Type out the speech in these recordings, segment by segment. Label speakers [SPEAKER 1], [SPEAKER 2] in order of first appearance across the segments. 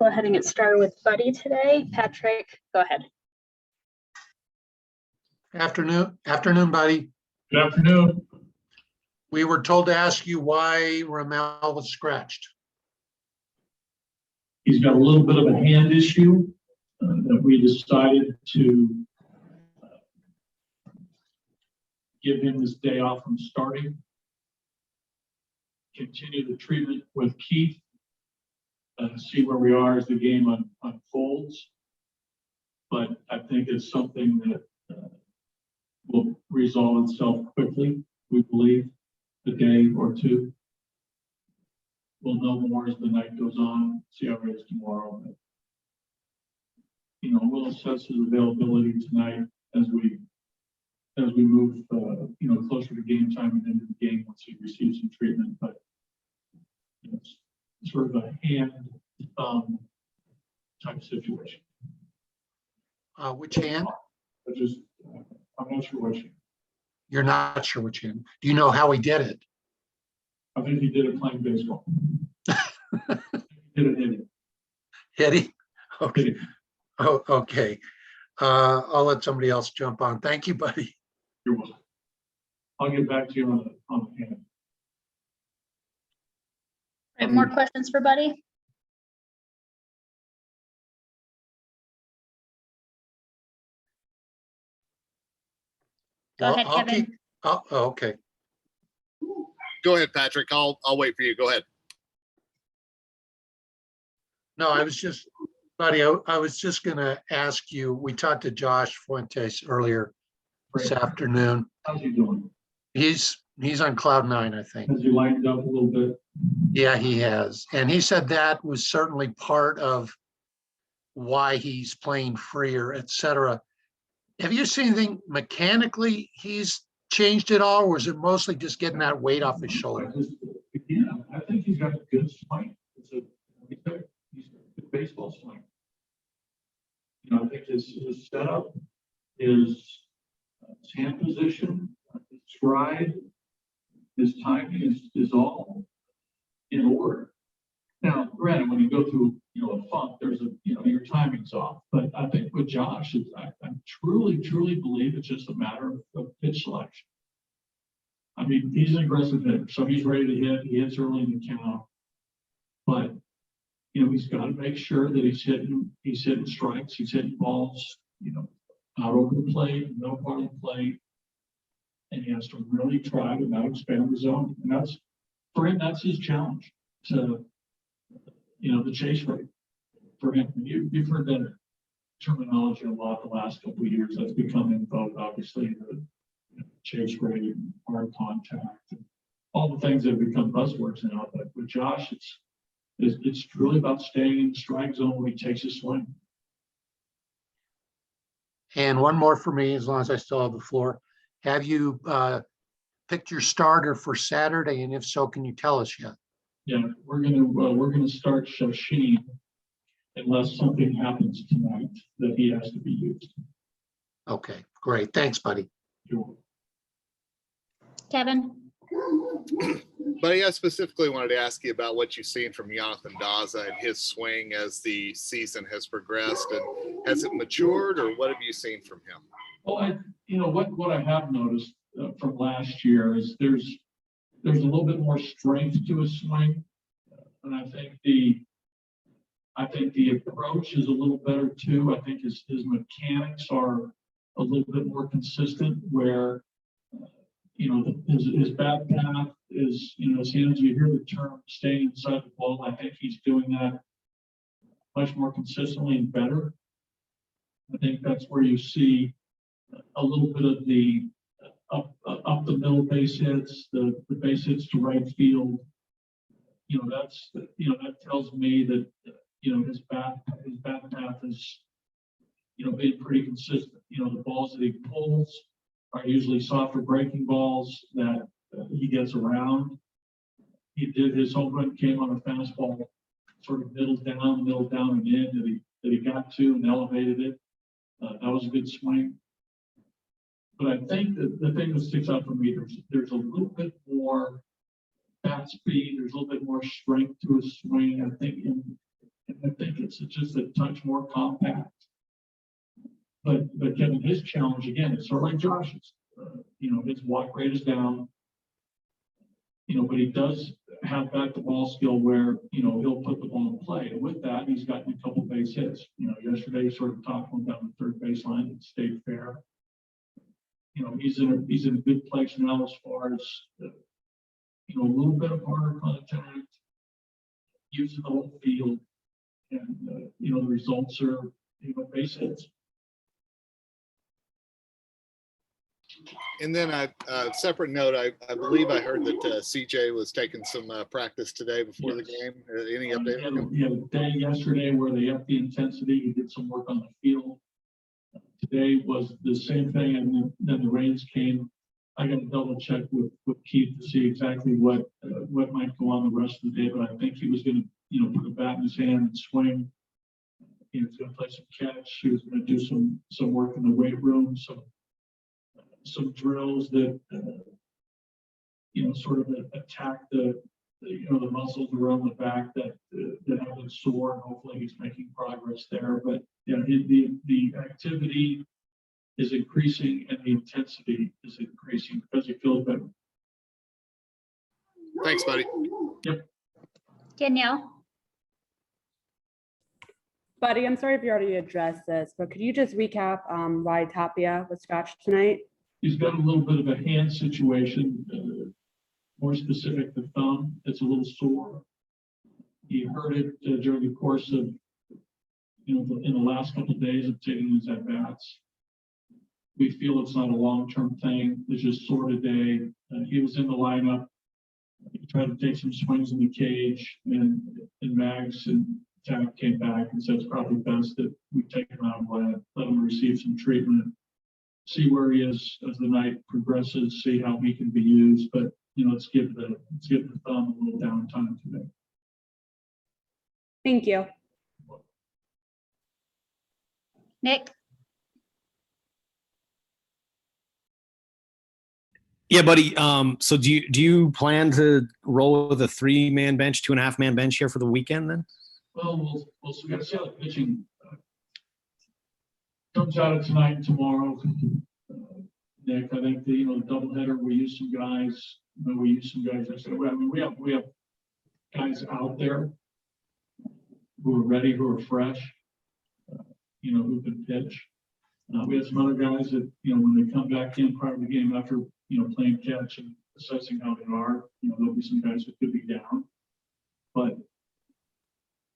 [SPEAKER 1] go ahead and get started with Buddy today. Patrick, go ahead.
[SPEAKER 2] Afternoon, Buddy.
[SPEAKER 3] Good afternoon.
[SPEAKER 2] We were told to ask you why Ramel was scratched.
[SPEAKER 3] He's got a little bit of a hand issue that we decided to give him this day off from starting. Continue the treatment with Keith, see where we are as the game unfolds. But I think it's something that will resolve itself quickly, we believe, a day or two. We'll know more as the night goes on, see how it is tomorrow. But, you know, we'll assess his availability tonight as we move, you know, closer to game time and into the game once he receives some treatment. But it's sort of a hand type situation.
[SPEAKER 2] Which hand?
[SPEAKER 3] I'm not sure which hand.
[SPEAKER 2] You're not sure which hand. Do you know how he did it?
[SPEAKER 3] I think he did it playing baseball. He did it hitting.
[SPEAKER 2] Hitting? Okay. Oh, okay. I'll let somebody else jump on. Thank you, Buddy.
[SPEAKER 3] You're welcome. I'll get back to you on the hand.
[SPEAKER 1] All right, more questions for Buddy? Go ahead, Kevin.
[SPEAKER 2] Okay.
[SPEAKER 4] Go ahead, Patrick. I'll wait for you. Go ahead.
[SPEAKER 2] No, I was just, Buddy, I was just going to ask you, we talked to Josh Fuentes earlier this afternoon.
[SPEAKER 3] How's he doing?
[SPEAKER 2] He's on cloud nine, I think.
[SPEAKER 3] Has he lightened up a little bit?
[SPEAKER 2] Yeah, he has. And he said that was certainly part of why he's playing freer, et cetera. Have you seen anything mechanically he's changed it all, or is it mostly just getting that weight off his shoulder?
[SPEAKER 3] I think he's got a good swing. He's got a good baseball swing. You know, I think his setup, his hand position, his stride, his timing is all in order. Now, granted, when you go through, you know, a funk, there's your timing's off. But I think with Josh, I truly believe it's just a matter of pitch selection. I mean, he's an aggressive hitter, so he's ready to hit. He hits early in the count. But, you know, he's got to make sure that he's hitting strikes, he's hitting balls, you know, out over the plate, no part of the plate. And he has to really try to not expand the zone. And that's, for him, that's his challenge to, you know, the chase rate for him. You've heard that terminology a lot the last couple of years. That's become in vogue, obviously, the chase rate, hard contact, and all the things that have become buzzwords now. But with Josh, it's truly about staying in the strike zone when he takes his swing.
[SPEAKER 2] And one more for me, as long as I still have the floor. Have you picked your starter for Saturday? And if so, can you tell us yet?
[SPEAKER 3] Yeah, we're gonna start Chacin unless something happens tonight that he has to be used.
[SPEAKER 2] Okay, great. Thanks, Buddy.
[SPEAKER 3] Sure.
[SPEAKER 1] Kevin?
[SPEAKER 4] Buddy, I specifically wanted to ask you about what you've seen from Yonathan Daza and his swing as the season has progressed. And has it matured, or what have you seen from him?
[SPEAKER 3] Well, what I have noticed from last year is there's a little bit more strength to his swing, and I think the approach is a little better too. I think his mechanics are a little bit more consistent, where you know his bat path is, you know, as soon as you hear the term staying inside the ball, I think he's doing that much more consistently and better. I think that's where you see a little bit of the up the middle base hits, the base hits to right field. You know, that tells me that, you know, his bat path is, you know, being pretty consistent. You know, the balls that he pulls are usually softer breaking balls that he gets around. He did his home run came on a fastball, sort of middle down and in that he got to and elevated it. That was a good swing. But I think that the thing that sticks out for me, there's a little bit more bat speed, there's a little bit more strength to his swing. I think And I think it's just a touch more compact. But Kevin, his challenge again is sort of like Josh's. His walk rate is down. But he does have back the ball skill where he'll put the ball in play. And with that, he's gotten a couple base hits. Yesterday he sort of topped one down the third baseline and stayed fair. He's in a good place now as far as a little bit of harder contact, using the whole field, and the results are base hits.
[SPEAKER 4] And then separate note, I believe I heard that CJ was taking some practice today before the game. Any update?
[SPEAKER 3] He had a day yesterday where they upped the intensity. He did some work on the field. Today was the same thing, and then the rains came. I got to double check with Keith to see exactly what might go on the rest of the day, but I think he was going to put a bat in his hand and swing. He was going to play some catch. He was going to do some work in the weight room, some drills that sort of attack the muscles around the back that have been sore, and hopefully he's making progress there. But yeah, the activity is increasing and the intensity is increasing because he feels better.
[SPEAKER 4] Thanks, buddy.
[SPEAKER 3] Yep.
[SPEAKER 1] Danielle.
[SPEAKER 5] Buddy, I'm sorry if you already addressed this, but could you just recap why Tapia was scratched tonight?
[SPEAKER 3] He's got a little bit of a hand situation, more specific to thumb. It's a little sore. He hurt it during the course of, in the last couple of days of taking his at-bats. We feel it's not a long-term thing. It's just sore today. He was in the lineup. He tried to take some swings in the cage, and Mags and Tack came back and said it's probably best that we take him out and let him receive some treatment, see where he is as the night progresses, see how he can be used. But let's give the thumb a little downtime today.
[SPEAKER 5] Thank you.
[SPEAKER 1] Nick.
[SPEAKER 6] Yeah, buddy. So do you plan to roll with a 3-man bench, 2.5-man bench here for the weekend then?
[SPEAKER 3] Well, we got to see how the pitching comes out of tonight and tomorrow. Nick, I think the doubleheader, we use some guys. Yesterday. I mean, we have guys out there who are ready, who are fresh. Who can pitch. We have some other guys that when they come back in prior to the game after playing catch and assessing how they are, there'll be some guys that could be down. But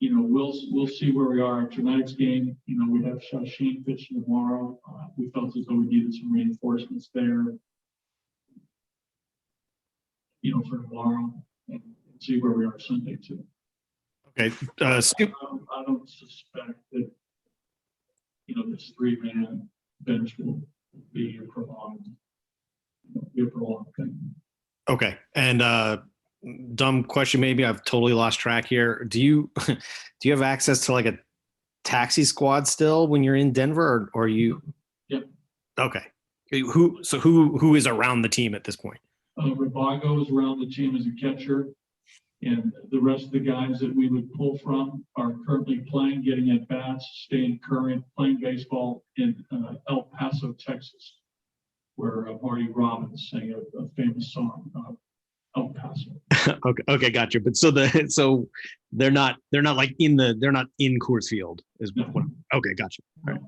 [SPEAKER 3] we'll see where we are after tonight's game. We have Chacin pitching tomorrow. We felt as though we needed some reinforcements there, for tomorrow, and see where we are Sunday too.
[SPEAKER 6] Okay.
[SPEAKER 3] I don't suspect that this 3-man bench will be a prolonged thing.
[SPEAKER 6] Okay. And dumb question, maybe I've totally lost track here. Do you have access to like a taxi squad still when you're in Denver, or you?
[SPEAKER 3] Yep.
[SPEAKER 6] Okay. Who is around the team at this point?
[SPEAKER 3] Rabago is around the team as a catcher, and the rest of the guys that we would pull from are currently playing, getting at bats, staying current, playing baseball in El Paso, Texas, where Marty Robbins sang a famous song, El Paso.
[SPEAKER 6] Okay, gotcha. But so they're not like they're not in Coors Field is what. Okay, gotcha. All right.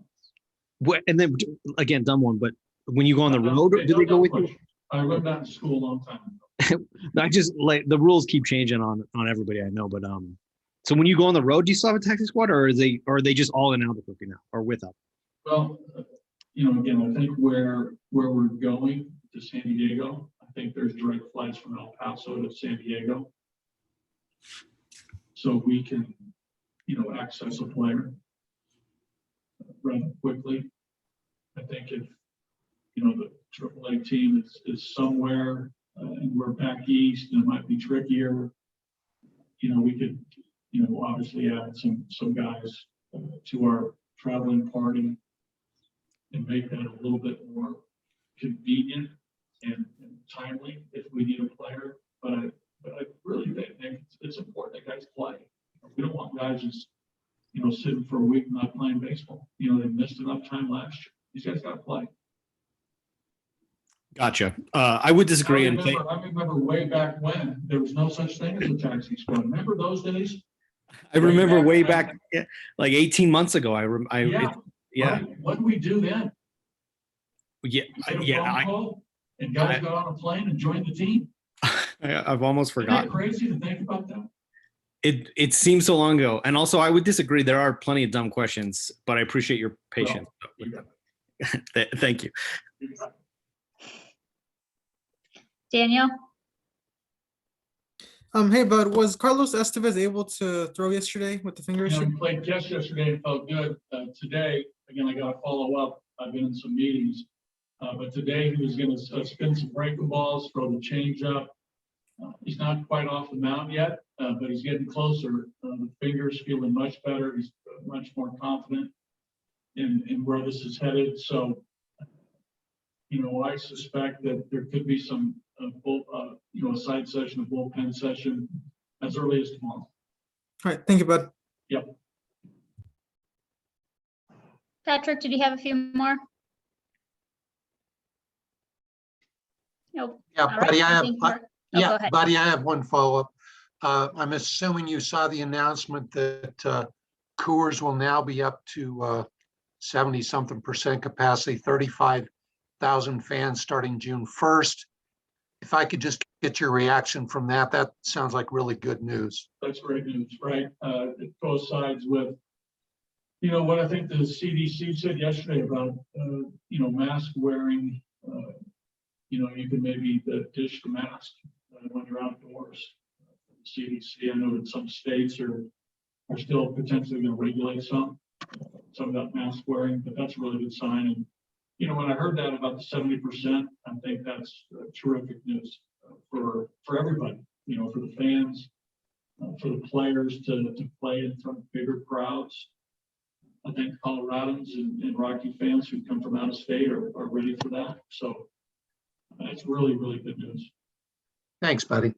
[SPEAKER 6] What, and then again, dumb one, but when you go on the road, do they go with you?
[SPEAKER 3] I went back to school a long time ago.
[SPEAKER 6] I just like the rules keep changing on everybody I know, but so when you go on the road, do you still have a taxi squad, or are they just all in Albuquerque now, or with us?
[SPEAKER 3] Well, again, I think where we're going to San Diego, I think there's direct flights from El Paso to San Diego, so we can access a player rather quickly. I think if the AAA team is somewhere and we're back east, and it might be trickier. We could, obviously add some guys to our traveling party and make that a little bit more convenient and timely if we need a player. But I really think it's important that guys play. We don't want guys just sitting for a week not playing baseball. They missed enough time last year. These guys got to play.
[SPEAKER 6] Gotcha. I would disagree.
[SPEAKER 3] I remember way back when there was no such thing as a taxi squad. Remember those days?
[SPEAKER 6] I remember way back, like 18 months ago.
[SPEAKER 3] Yeah. Right. What did we do then?
[SPEAKER 6] Yeah.
[SPEAKER 3] And guys got on a plane and joined the team.
[SPEAKER 6] I've almost forgotten.
[SPEAKER 3] Isn't that crazy to think about that?
[SPEAKER 6] It seems so long ago. And also, I would disagree. There are plenty of dumb questions, but I appreciate your patience. Thank you.
[SPEAKER 1] Daniel?
[SPEAKER 7] Hey, bud, was Carlos Estevez able to throw yesterday with the finger issue?
[SPEAKER 3] He played just yesterday and felt good. Today, again, I got to follow up. I've been in some meetings, but today he was going to spin some breaking balls, throw the change up. He's not quite off the mound yet, but he's getting closer. The finger's feeling much better. He's much more confident in where this is headed. So, I suspect that there could be some, a side session, a bullpen session as early as tomorrow.
[SPEAKER 7] All right, thank you, bud.
[SPEAKER 3] Yep.
[SPEAKER 1] Patrick, did you have a few more? Nope.
[SPEAKER 2] Yeah,
[SPEAKER 1] All right,
[SPEAKER 2] buddy, I have,
[SPEAKER 1] think we're- go
[SPEAKER 2] yeah,
[SPEAKER 1] ahead.
[SPEAKER 2] buddy, I have one follow-up. I'm assuming you saw the announcement that Coors will now be up to 70-something% capacity, 35,000 fans starting June 1st. If I could just get your reaction from that, that sounds like really good news.
[SPEAKER 3] That's great news, right? It coincides with, what I think the CDC said yesterday about, mask wearing. You can maybe dish the mask when you're outdoors. CDC, I know that some states are still potentially going to regulate some of that mask wearing, but that's a really good sign. And when I heard that about the 70%, I think that's terrific news for everybody. For the fans, for the players to play in front of bigger crowds. I think Coloradans and Rocky fans who come from out of state are ready for that. So it's really, really good news.
[SPEAKER 2] Thanks, buddy.